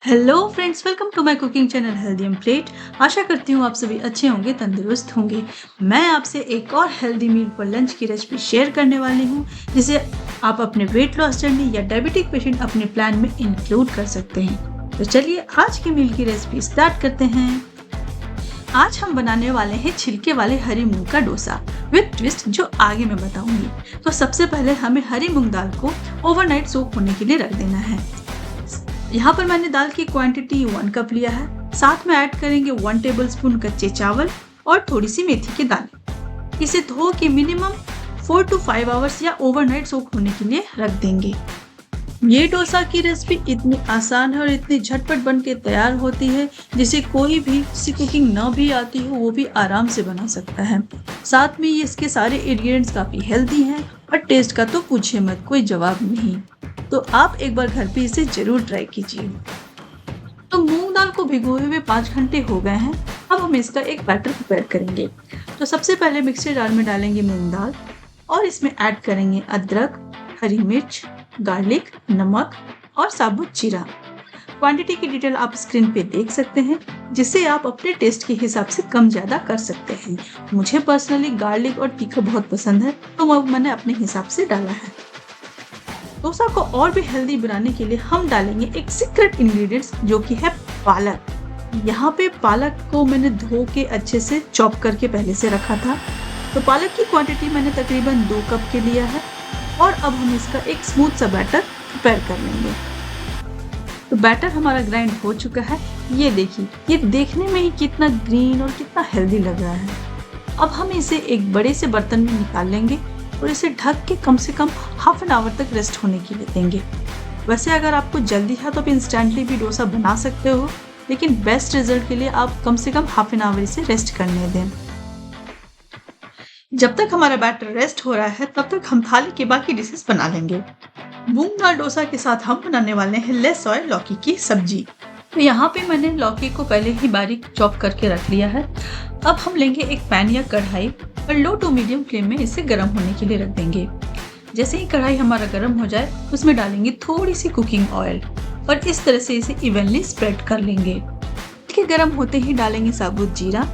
Hello friends, welcome to my cooking channel healthy and plate. आशा करती हूँ आप सभी अच्छे होंगे, तंदुरुस्त होंगे। मैं आपसे एक और हेल्दी मील फॉर लंच की रेसिपी शेयर करने वाली हूँ, जिसे आप अपने वेट लॉस जर्नी या डायबिटिक पेशेंट अपने प्लान में इंक्लूड कर सकते हैं। तो चलिए आज की मील की रेसिपी स्टार्ट करते हैं। आज हम बनाने वाले हैं छिलके वाले हरी मूंग का डोसा विद ट्विस्ट, जो आगे मैं बताऊंगी। तो सबसे पहले हमें हरी मूंग दाल को ओवरनाइट सोक होने के लिए रख देना है। यहाँ पर मैंने दाल की क्वांटिटी 1 कप लिया है। साथ में ऐड करेंगे 1 टेबलस्पून कच्चे चावल और थोड़ी सी मेथी के दाने। इसे धो के मिनिमम 4 to 5 आवर्स या ओवरनाइट सोक होने के लिए रख देंगे। ये डोसा की रेसिपी इतनी आसान है और इतनी झटपट बन के तैयार होती है, जिसे कोई भी जिसे कुकिंग न भी आती हो वो भी आराम से बना सकता है। साथ में ये इसके सारे इंग्रेडिएंट्स काफी हेल्दी हैं और टेस्ट का तो पूछे मत, कोई जवाब नहीं। तो आप एक बार घर पे इसे जरूर ट्राई कीजिए। तो मूंग दाल को भिगोए हुए 5 घंटे हो गए हैं। अब हम इसका एक बैटर प्रिपेयर करेंगे। तो सबसे पहले मिक्सर जार में डालेंगे मूंग दाल और इसमें ऐड करेंगे अदरक, हरी मिर्च, गार्लिक, नमक और साबुत जीरा। क्वांटिटी की डिटेल आप स्क्रीन पे देख सकते हैं, जिसे आप अपने टेस्ट के हिसाब से कम ज्यादा कर सकते हैं। मुझे पर्सनली गार्लिक और तीखा बहुत पसंद है, तो मैंने अपने हिसाब से डाला है। डोसा को और भी हेल्दी बनाने के लिए हम डालेंगे एक सीक्रेट इंग्रेडिएंट्स, जो कि है पालक। यहाँ पे पालक को मैंने धो के अच्छे से चॉप करके पहले से रखा था। तो पालक की क्वांटिटी मैंने तकरीबन 2 कप के लिया है और अब हम इसका एक स्मूथ सा बैटर प्रिपेयर कर लेंगे। तो बैटर हमारा ग्राइंड हो चुका है। ये देखिए, ये देखने में ही कितना ग्रीन और कितना हेल्दी लग रहा है। अब हम इसे एक बड़े से बर्तन में निकाल लेंगे और इसे ढक के कम से कम हाफ एन आवर तक रेस्ट होने के लिए देंगे। वैसे अगर आपको जल्दी है तो आप इंस्टेंटली भी डोसा बना सकते हो, लेकिन बेस्ट रिजल्ट के लिए आप कम से कम हाफ एन आवर इसे रेस्ट करने दें। जब तक हमारा बैटर रेस्ट हो रहा है, तब तक हम थाली की बाकी डिशेस बना लेंगे। मूंग दाल डोसा के साथ हम बनाने वाले हैं लेस ऑयल लौकी की सब्जी। तो यहाँ पे मैंने लौकी को पहले ही बारीक चॉप करके रख लिया है। अब हम लेंगे एक पैन या कढ़ाई और लो टू मीडियम फ्लेम में इसे गर्म होने के लिए रख देंगे। जैसे ही कढ़ाई हमारा गर्म हो जाए, उसमें डालेंगे थोड़ी सी कुकिंग ऑयल और इस तरह से इसे इवनली स्प्रेड कर लेंगे। इसके गर्म होते ही डालेंगे साबुत जीरा।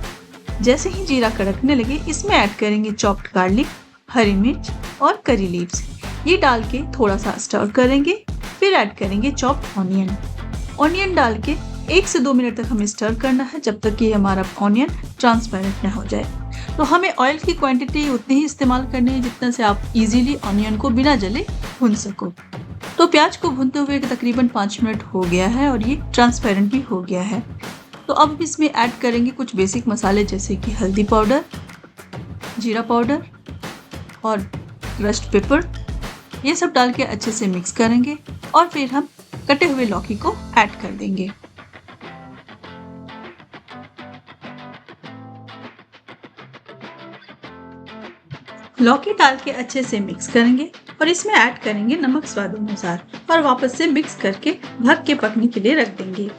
जैसे ही जीरा कड़कने लगे, इसमें ऐड करेंगे चॉप्ड गार्लिक, हरी मिर्च और करी लीव्स। ये डाल के थोड़ा सा स्टर करेंगे। फिर ऐड करेंगे चॉप्ड ऑनियन डाल के 1 से 2 मिनट तक हमें स्टर करना है, जब तक कि हमारा ऑनियन ट्रांसपेरेंट न हो जाए। तो हमें ऑयल की क्वांटिटी उतनी ही इस्तेमाल करनी है जितना से आप इजीली ऑनियन को बिना जले भून सको। तो प्याज को भूनते हुए तकरीबन 5 मिनट हो गया है और ये ट्रांसपेरेंट भी हो गया है। तो अब इसमें ऐड करेंगे कुछ बेसिक मसाले, जैसे कि हल्दी पाउडर, जीरा पाउडर और क्रश्ड पेपर। ये सब डाल के अच्छे से मिक्स करेंगे और फिर हम कटे हुए लौकी को ऐड कर देंगे। लौकी डाल के अच्छे से मिक्स करेंगे और इसमें ऐड करेंगे नमक स्वाद अनुसार और वापस से मिक्स करके ढक के पकने के लिए रख देंगे।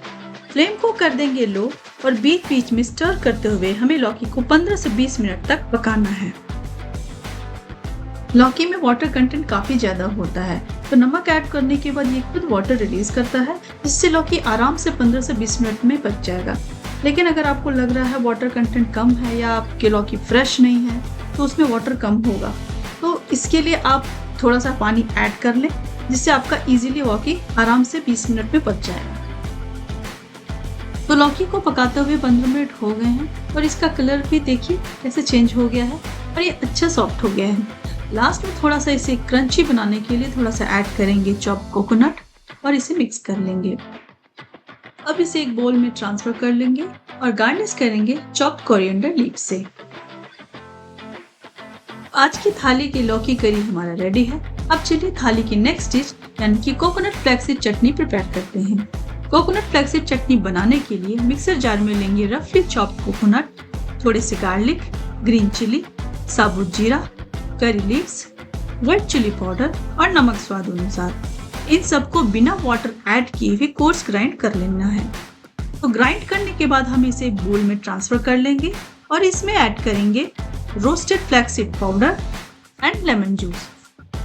फ्लेम को कर देंगे लो और बीच बीच में स्टर करते हुए हमें लौकी को 15 से 20 मिनट तक पकाना है। लौकी में वाटर कंटेंट काफी ज्यादा होता है, तो नमक ऐड करने के बाद ये खुद वाटर रिलीज करता है, जिससे लौकी आराम से 15 से 20 मिनट में पक जाएगा। लेकिन अगर आपको लग रहा है वाटर कंटेंट कम है या आपके लौकी फ्रेश नहीं है, तो उसमें वाटर कम होगा। तो इसके लिए आप थोड़ा सा पानी ऐड कर लें, जिससे आपका इजीली लौकी आराम से 20 मिनट में पक जाएगा। तो लौकी को पकाते हुए 15 मिनट हो गए हैं और इसका कलर भी देखिए कैसे चेंज हो गया है और ये अच्छा सॉफ्ट हो गया है। लास्ट में थोड़ा सा इसे क्रंची बनाने के लिए थोड़ा सा ऐड करेंगे चॉप कोकोनट और इसे मिक्स कर लेंगे। अब इसे एक बोल में ट्रांसफर कर लेंगे और गार्निश करेंगे चॉप्ड कोरिएंडर लीव्स से। आज की थाली की लौकी करी हमारा रेडी है। अब चलिए थाली की नेक्स्ट डिश यानी कि कोकोनट फ्लैक्सीड चटनी प्रिपेयर करते हैं। कोकोनट फ्लैक्सीड चटनी बनाने के लिए मिक्सर जार में लेंगे रफली चॉप्ड कोकोनट, थोड़े से गार्लिक, ग्रीन चिली, साबुत जीरा, curry leaves, red chilli powder और नमक स्वाद अनुसार। इन सबको बिना वाटर ऐड किए हुए कोर्स ग्राइंड कर लेना है। तो ग्राइंड करने के बाद हम इसे बोल में ट्रांसफर कर लेंगे और इसमें ऐड करेंगे roasted flaxseed powder and lemon juice.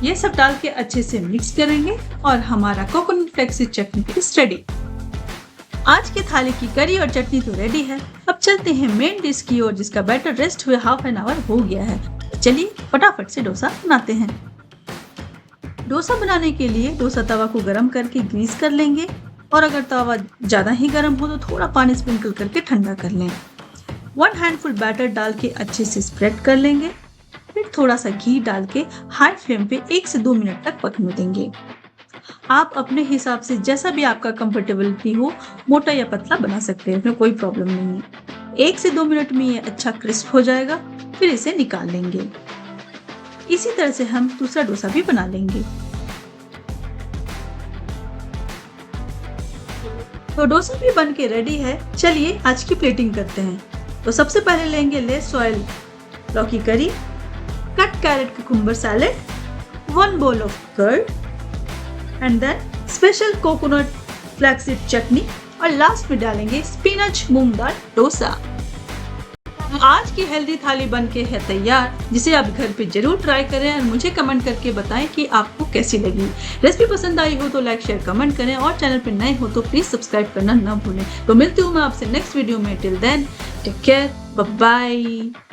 ये सब डाल के अच्छे से मिक्स करेंगे और हमारा coconut flaxseed chutney is ready. आज की थाली की करी और चटनी तो रेडी है। अब चलते हैं मेन डिश की ओर, जिसका बैटर रेस्ट हुए हाफ एन आवर हो गया है। चलिए फटाफट से डोसा बनाते हैं। डोसा बनाने के लिए डोसा तवा को गरम करके ग्रीस कर लेंगे, और अगर तवा ज्यादा ही गर्म हो तो थोड़ा पानी स्प्रिंकल करके ठंडा कर लें। 1 हैंडफुल बैटर डाल के अच्छे से स्प्रेड कर लेंगे। फिर थोड़ा सा घी डाल के हाई फ्लेम पे 1 से 2 मिनट तक पकने देंगे। आप अपने हिसाब से जैसा भी आपका कंफर्टेबिलिटी हो, मोटा या पतला बना सकते हैं, इसमें कोई प्रॉब्लम नहीं है। 1 से 2 मिनट में ये अच्छा क्रिस्प हो जाएगा, फिर इसे निकाल लेंगे। इसी तरह से हम दूसरा डोसा भी बना लेंगे। तो डोसा भी बन के रेडी है। चलिए आज की प्लेटिंग करते हैं। तो सबसे पहले लेंगे less oil lauki curry, cut carrot cucumber salad, 1 bowl of curd, and then special coconut flaxseed chutney, और लास्ट में डालेंगे स्पिनच मूंग दाल डोसा। आज की हेल्दी थाली बनके है तैयार, जिसे आप घर पे जरूर ट्राई करें और मुझे कमेंट करके बताएं कि आपको कैसी लगी। रेसिपी पसंद आई हो तो लाइक शेयर कमेंट करें, और चैनल पे नए हो तो प्लीज सब्सक्राइब करना ना भूलें। तो मिलती हूँ मैं आपसे नेक्स्ट वीडियो में। Till then take care, bye bye.